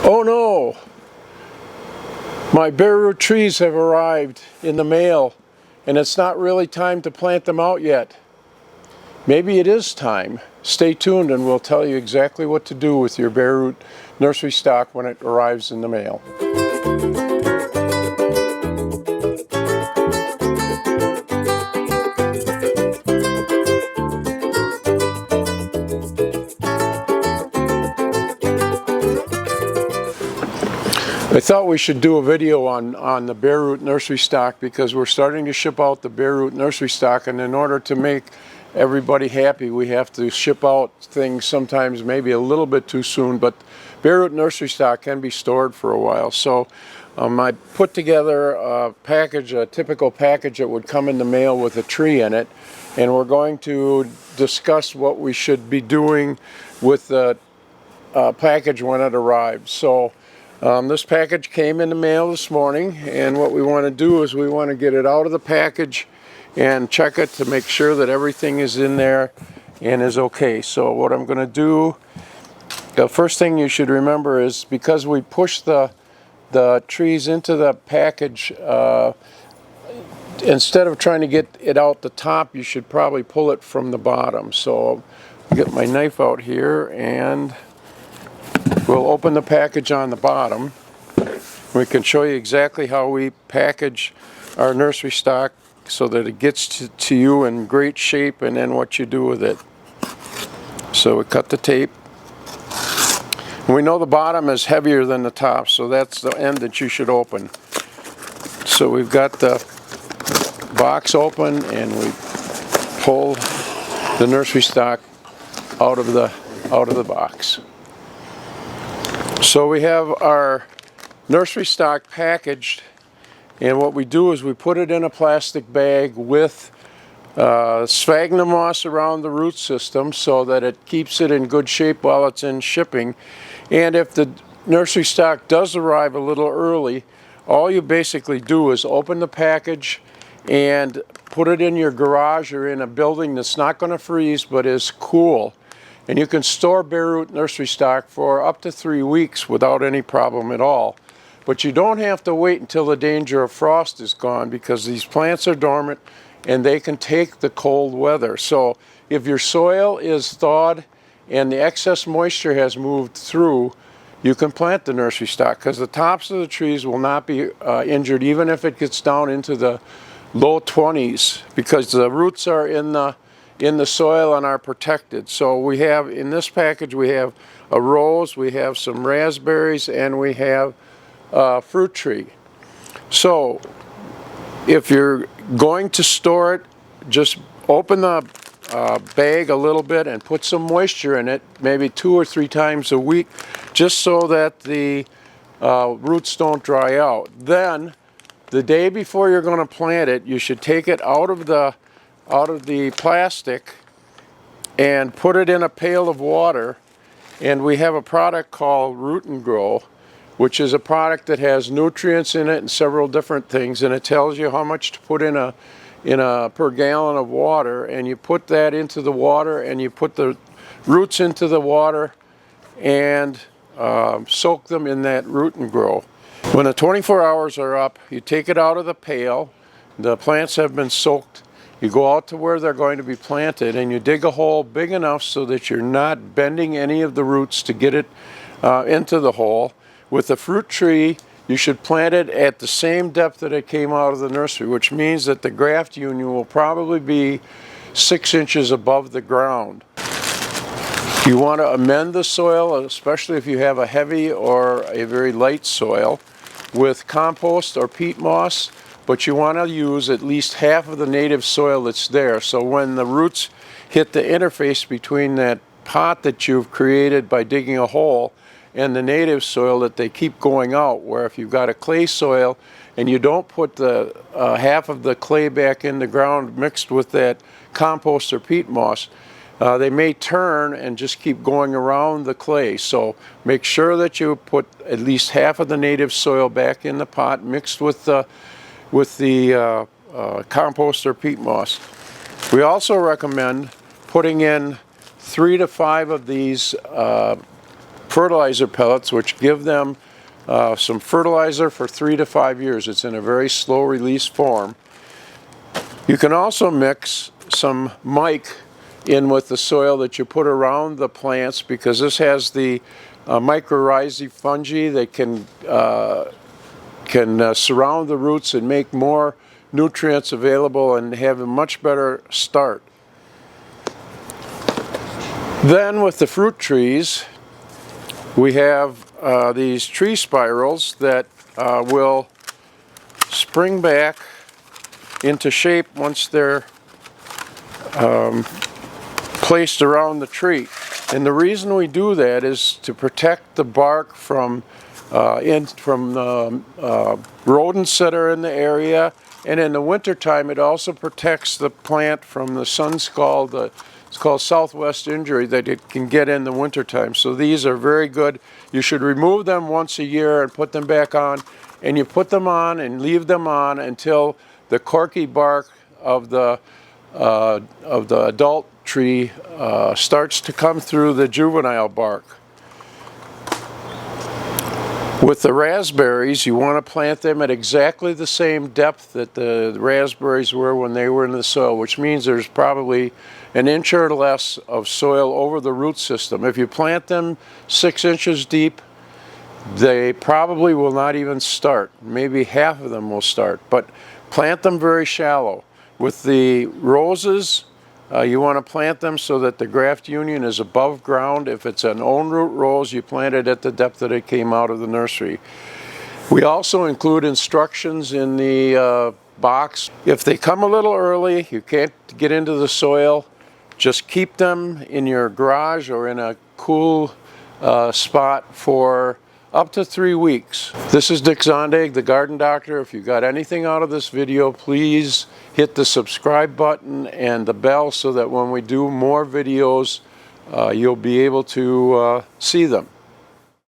Oh no! My bare root trees have arrived in the mail, and it's not really time to plant them out yet. Maybe it is time. Stay tuned and we'll tell you exactly what to do with your bare root nursery stock when it arrives in the mail. I thought we should do a video on the bare root nursery stock because we're starting to ship out the bare root nursery stock, and in order to make everybody happy we have to ship out things sometimes maybe a little bit too soon, but bare root nursery stock can be stored for a while. So I put together a package, a typical package that would come in the mail with a tree in it, and we're going to discuss what we should be doing with the package when it arrives. So this package came in the mail this morning, and what we want to do is we want to get it out of the package and check it to make sure that everything is in there and is okay. So what I'm going to do, the first thing you should remember is because we push the trees into the package, instead of trying to get it out the top, you should probably pull it from the bottom. So I'll get my knife out here and we'll open the package on the bottom. We can show you exactly how we package our nursery stock so that it gets to you in great shape, and then what you do with it. So we cut the tape. And we know the bottom is heavier than the top, so that's the end that you should open. So we've got the box open and we pull the nursery stock out of the box. So we have our nursery stock packaged, and what we do is we put it in a plastic bag with sphagnum moss around the root system so that it keeps it in good shape while it's in shipping. And if the nursery stock does arrive a little early, all you basically do is open the package and put it in your garage or in a building that's not going to freeze but is cool. And you can store bare root nursery stock for up to 3 weeks without any problem at all. But you don't have to wait until the danger of frost is gone, because these plants are dormant and they can take the cold weather. So if your soil is thawed and the excess moisture has moved through, you can plant the nursery stock, because the tops of the trees will not be injured even if it gets down into the low 20s, because the roots are in the soil and are protected. So we have, in this package, we have a rose, we have some raspberries, and we have a fruit tree. So if you're going to store it, just open the bag a little bit and put some moisture in it, maybe 2 or 3 times a week, just so that the roots don't dry out. Then the day before you're going to plant it, you should take it out of the plastic and put it in a pail of water. And we have a product called Root and Grow, which is a product that has nutrients in it and several different things, and it tells you how much to put in a per gallon of water, and you put that into the water and you put the roots into the water and soak them in that Root and Grow. When the 24 hours are up, you take it out of the pail, the plants have been soaked. You go out to where they're going to be planted and you dig a hole big enough so that you're not bending any of the roots to get it into the hole. With the fruit tree, you should plant it at the same depth that it came out of the nursery, which means that the graft union will probably be 6 inches above the ground. You want to amend the soil, especially if you have a heavy or a very light soil, with compost or peat moss, but you want to use at least half of the native soil that's there. So when the roots hit the interface between that pot that you've created by digging a hole and the native soil, that they keep going out. Where if you've got a clay soil and you don't put the half of the clay back in the ground mixed with that compost or peat moss, they may turn and just keep going around the clay. So make sure that you put at least half of the native soil back in the pot mixed with the compost or peat moss. We also recommend putting in 3 to 5 of these fertilizer pellets, which give them some fertilizer for 3 to 5 years. It's in a very slow release form. You can also mix some mic in with the soil that you put around the plants, because this has the mycorrhizae fungi that can surround the roots and make more nutrients available and have a much better start. Then with the fruit trees, we have these tree spirals that will spring back into shape once they're placed around the tree. And the reason we do that is to protect the bark from rodents that are in the area, and in the wintertime it also protects the plant from the sun-scald, it's called southwest injury, that it can get in the wintertime. So these are very good. You should remove them once a year and put them back on, and you put them on and leave them on until the corky bark of the adult tree starts to come through the juvenile bark. With the raspberries, you want to plant them at exactly the same depth that the raspberries were when they were in the soil, which means there's probably an inch or less of soil over the root system. If you plant them 6 inches deep, they probably will not even start. Maybe half of them will start, but plant them very shallow. With the roses, you want to plant them so that the graft union is above ground. If it's an own root rose, you plant it at the depth that it came out of the nursery. We also include instructions in the box. If they come a little early, you can't get into the soil, just keep them in your garage or in a cool spot for up to 3 weeks. This is Dick Zondag, the Garden Doctor. If you got anything out of this video, please hit the subscribe button and the bell so that when we do more videos, you'll be able to see them.